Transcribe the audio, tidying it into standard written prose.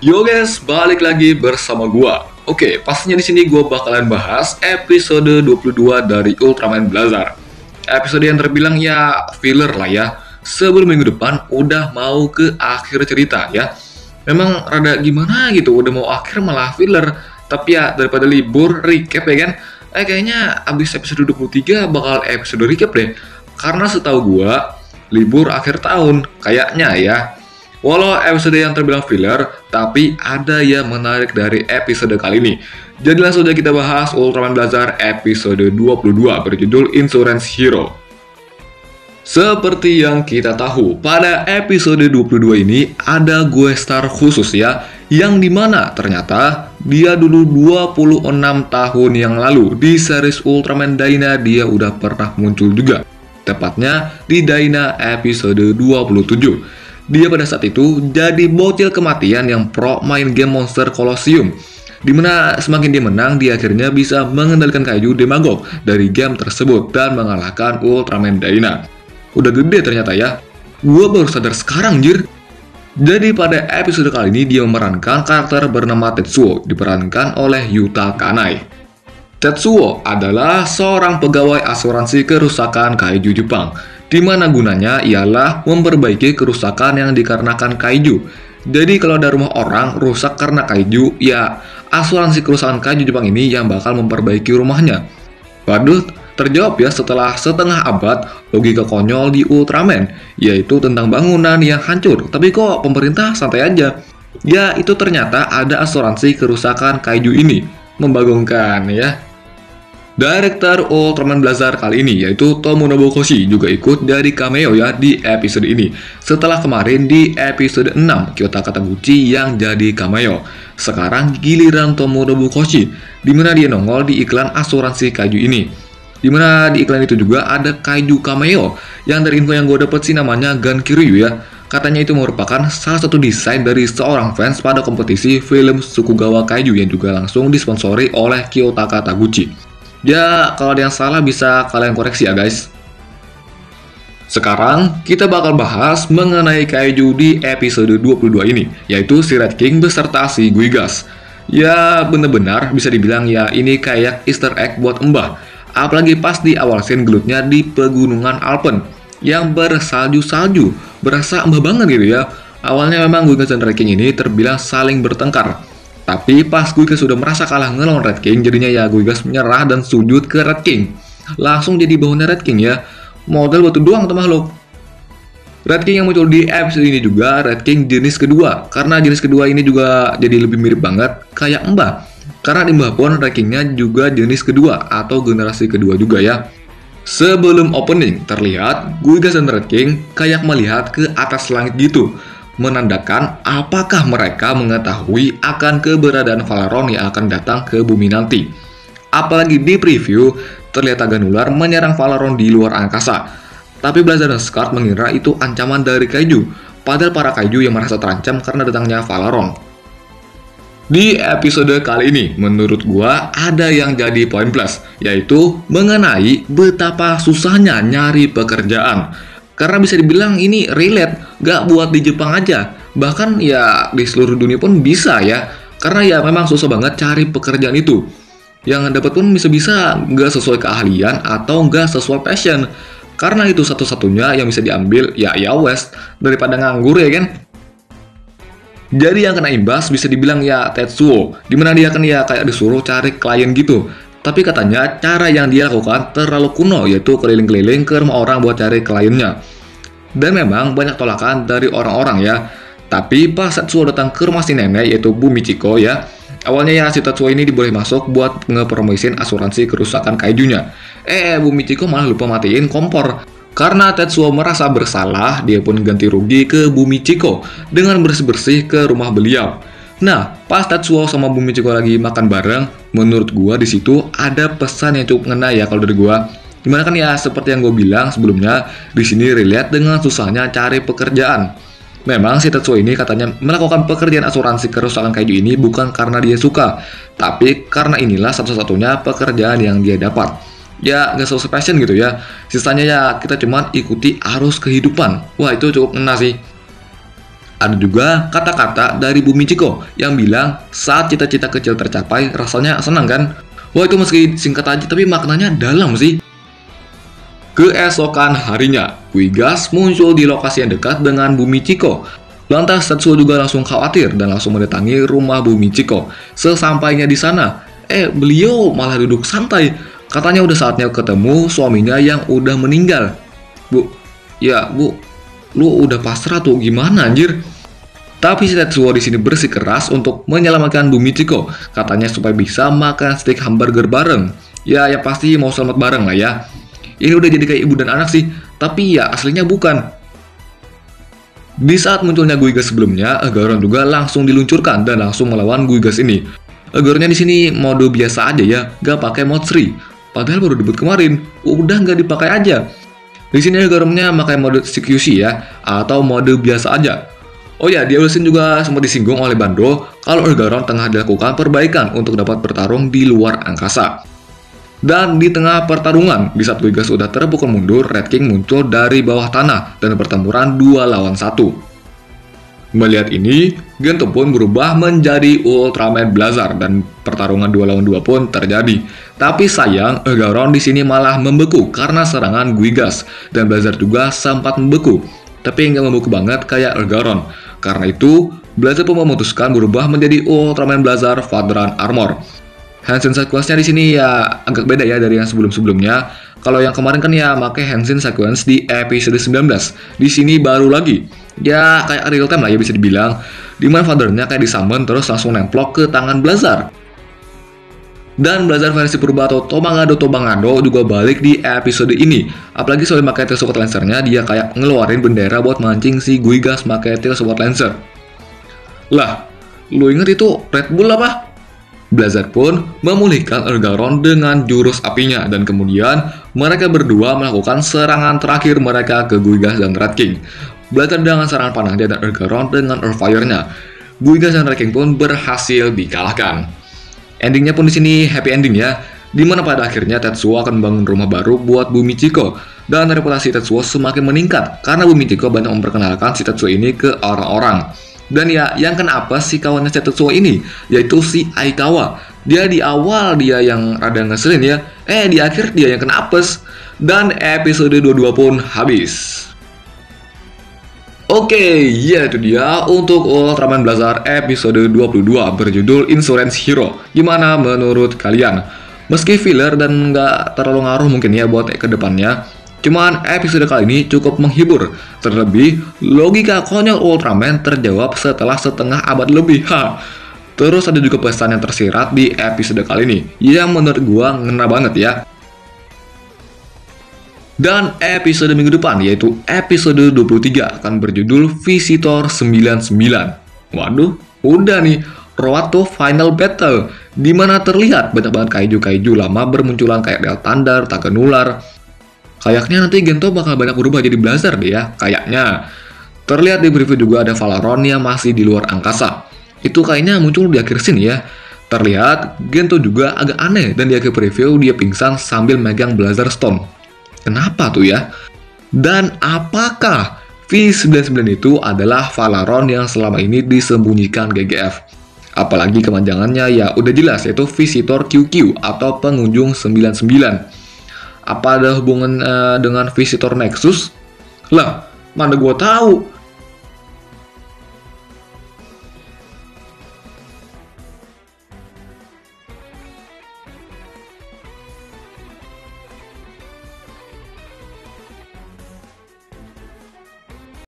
Yo guys, balik lagi bersama gua. Oke, pastinya di sini gua bakalan bahas episode 22 dari Ultraman Blazar. Episode yang terbilang ya filler lah ya. Sebelum minggu depan udah mau ke akhir cerita ya. Memang rada gimana gitu, udah mau akhir malah filler. Tapi ya daripada libur recap ya kan. Kayaknya abis episode 23 bakal episode recap deh. Karena setahu gua libur akhir tahun kayaknya ya. Walau episode yang terbilang filler, tapi ada yang menarik dari episode kali ini. Jadi langsung aja kita bahas Ultraman Blazar episode 22 berjudul Insurance Hero. Seperti yang kita tahu, pada episode 22 ini ada gue star khusus ya, yang dimana ternyata dia dulu 26 tahun yang lalu di series Ultraman Dyna dia udah pernah muncul juga. Tepatnya di Dyna episode 27. Dia pada saat itu jadi bocil kematian yang pro main game Monster Colosseum, dimana semakin dia menang, dia akhirnya bisa mengendalikan kaiju Demagog dari game tersebut dan mengalahkan Ultraman Dyna. Udah gede ternyata ya, gue baru sadar sekarang jir. Jadi pada episode kali ini dia memerankan karakter bernama Tetsuo, diperankan oleh Yuta Kanai. Tetsuo adalah seorang pegawai asuransi kerusakan kaiju Jepang, di mana gunanya ialah memperbaiki kerusakan yang dikarenakan kaiju. Jadi kalau ada rumah orang rusak karena kaiju, ya asuransi kerusakan kaiju Jepang ini yang bakal memperbaiki rumahnya. Waduh, terjawab ya setelah setengah abad logika konyol di Ultraman, yaitu tentang bangunan yang hancur. Tapi kok pemerintah santai aja? Ya itu ternyata ada asuransi kerusakan kaiju ini. Membagongkan ya. Director Ultraman Blazar kali ini yaitu Tomonobu Koshi juga ikut dari cameo ya di episode ini. Setelah kemarin di episode 6 Kyotaka Taguchi yang jadi cameo. Sekarang giliran Tomonobu Koshi, dimana dia nongol di iklan asuransi kaiju ini. Dimana di iklan itu juga ada kaiju cameo yang dari info yang gue dapet sih namanya Gun Kiryu ya. Katanya itu merupakan salah satu desain dari seorang fans pada kompetisi film Sukugawa Kaiju yang juga langsung disponsori oleh Kyotaka Taguchi. Ya, kalau ada yang salah bisa kalian koreksi ya guys. Sekarang kita bakal bahas mengenai kaiju di episode 22 ini, yaitu si Red King beserta si Guigas. Ya, bener-benar bisa dibilang ya ini kayak easter egg buat Mbah. Apalagi pas di awal scene gelutnya di pegunungan Alpen yang bersalju-salju, berasa Mbah banget gitu ya. Awalnya memang Guigas dan Red King ini terbilang saling bertengkar. Tapi pas Guigas sudah merasa kalah ngelawan Red King, jadinya ya Guigas menyerah dan sujud ke Red King. Langsung jadi bahunya Red King ya. Model batu doang tuh makhluk. Red King yang muncul di episode ini juga Red King jenis kedua. Karena jenis kedua ini juga jadi lebih mirip banget kayak Mbah. Karena di Mbah pun Red Kingnya juga jenis kedua atau generasi kedua juga ya. Sebelum opening terlihat Guigas dan Red King kayak melihat ke atas langit gitu, menandakan apakah mereka mengetahui akan keberadaan Valeron yang akan datang ke bumi nanti. Apalagi di preview, terlihat Ganular menyerang Valeron di luar angkasa. Tapi Blazar dan Scarlet mengira itu ancaman dari kaiju, padahal para kaiju yang merasa terancam karena datangnya Valeron. Di episode kali ini, menurut gua ada yang jadi poin plus, yaitu mengenai betapa susahnya nyari pekerjaan. Karena bisa dibilang ini relate, gak buat di Jepang aja. Bahkan ya di seluruh dunia pun bisa ya. Karena ya memang susah banget cari pekerjaan itu. Yang dapat pun bisa-bisa gak sesuai keahlian atau gak sesuai passion. Karena itu satu-satunya yang bisa diambil ya wes daripada nganggur ya kan. Jadi yang kena imbas bisa dibilang ya Tetsuo. Dimana dia kan ya kayak disuruh cari klien gitu. Tapi katanya cara yang dia lakukan terlalu kuno, yaitu keliling-keliling ke rumah orang buat cari kliennya. Dan memang banyak tolakan dari orang-orang ya. Tapi pas Tetsuo datang ke rumah si nenek yaitu Bu Michiko ya, awalnya ya si Tetsuo ini diboleh masuk buat ngepromosin asuransi kerusakan kaijunya. Bu Michiko malah lupa matiin kompor. Karena Tetsuo merasa bersalah, dia pun ganti rugi ke Bu Michiko dengan bersih-bersih ke rumah beliau. Nah, pas Tetsuo sama Bu Michiko lagi makan bareng, menurut gua di situ ada pesan yang cukup ngena ya kalau dari gua. Dimana kan ya seperti yang gue bilang sebelumnya, di sini relate dengan susahnya cari pekerjaan. Memang si Tetsuo ini katanya melakukan pekerjaan asuransi kerusakan kaiju ini bukan karena dia suka, tapi karena inilah satu-satunya pekerjaan yang dia dapat. Ya gak sesuai passion gitu ya. Sisanya ya kita cuman ikuti arus kehidupan. Wah itu cukup ngena sih. Ada juga kata-kata dari Bu Michiko yang bilang saat cita-cita kecil tercapai rasanya senang kan? Wah, itu meski singkat aja tapi maknanya dalam sih. Keesokan harinya, Guigas muncul di lokasi yang dekat dengan Bu Michiko. Lantas Tetsuo juga langsung khawatir dan langsung mendatangi rumah Bu Michiko. Sesampainya di sana, beliau malah duduk santai. Katanya udah saatnya ketemu suaminya yang udah meninggal. Bu, lu udah pasrah tuh, gimana anjir? Tapi si Tetsuo di sini bersikeras untuk menyelamatkan Bu Michiko. Katanya supaya bisa makan steak hamburger bareng. Ya pasti mau selamat bareng lah ya. Ini udah jadi kayak ibu dan anak sih, tapi ya aslinya bukan. Di saat munculnya Guigas sebelumnya, Agaron juga langsung diluncurkan dan langsung melawan Guigas ini. Agaronnya di sini mode biasa aja ya, gak pakai mod Sri. Padahal baru debut kemarin, udah gak dipakai aja. Di sini Agaronnya pakai mode CQC ya, atau mode biasa aja. Oh ya, di awal scene juga sempat disinggung oleh Bando kalau Agaron tengah dilakukan perbaikan untuk dapat bertarung di luar angkasa. Dan di tengah pertarungan, di saat Guigas sudah terpukul mundur, Red King muncul dari bawah tanah dan pertempuran 2 lawan 1. Melihat ini, Gento pun berubah menjadi Ultraman Blazar dan pertarungan 2 lawan 2 pun terjadi. Tapi sayang, Agaron di sini malah membeku karena serangan Guigas dan Blazar juga sempat membeku. Tapi nggak membeku banget kayak Agaron. Karena itu, Blazar pun memutuskan berubah menjadi Ultraman Blazar Vadrant Armor. Henshin sequence-nya di sini ya agak beda ya dari yang sebelum-sebelumnya. Kalau yang kemarin kan ya pakai Henshin sequence di episode 19. Di sini baru lagi. Ya kayak real time lah ya bisa dibilang. Dimana Father-nya kayak disummon terus langsung nemplok ke tangan Blazar. Dan Blazar versi purba atau Tobangado juga balik di episode ini. Apalagi soal pakai Tail Support Lancer-nya, dia kayak ngeluarin bendera buat mancing si Guigas pakai Tail Support Lancer. Lah, lu inget itu Red Bull apa? Blazar pun memulihkan Agaron dengan jurus apinya dan kemudian mereka berdua melakukan serangan terakhir mereka ke Guigas dan Red King. Blazar dengan serangan panahnya dan Agaron dengan Earth Fire-nya. Guigas dan Red King pun berhasil dikalahkan. Endingnya pun di sini happy ending ya, dimana pada akhirnya Tetsuo akan membangun rumah baru buat Bu Michiko dan reputasi Tetsuo semakin meningkat karena Bu Michiko banyak memperkenalkan si Tetsuo ini ke orang-orang. Dan ya, yang kenapa si kawannya Tetsuo ini, yaitu si Aikawa. Dia di awal dia yang rada ngeselin ya, di akhir dia yang kena apes. Dan episode 22 pun habis. Oke, ya itu dia untuk Ultraman Blazar episode 22 berjudul Insurance Hero. Gimana menurut kalian? Meski filler dan nggak terlalu ngaruh mungkin ya buat kedepannya, cuman episode kali ini cukup menghibur. Terlebih, logika konyol Ultraman terjawab setelah setengah abad lebih. Terus ada juga pesan yang tersirat di episode kali ini, yang menurut gua ngena banget ya. Dan episode minggu depan, yaitu episode 23, akan berjudul Visitor 99. Waduh, udah nih, Road to Final Battle, dimana terlihat banyak banget kaiju-kaiju lama bermunculan kayak Real Thunder, Taken Nular. Kayaknya nanti Gento bakal banyak berubah jadi Blazar deh ya, kayaknya. Terlihat di preview juga ada Valaron yang masih di luar angkasa. Itu kayaknya muncul di akhir scene ya. Terlihat Gento juga agak aneh dan di akhir preview dia pingsan sambil megang Blazar Stone. Kenapa tuh ya? Dan apakah V99 itu adalah Valaron yang selama ini disembunyikan GGF? Apalagi kepanjangannya ya udah jelas yaitu Visitor QQ atau pengunjung 99. Apa ada hubungan dengan Visitor Nexus? Lah, mana gua tahu.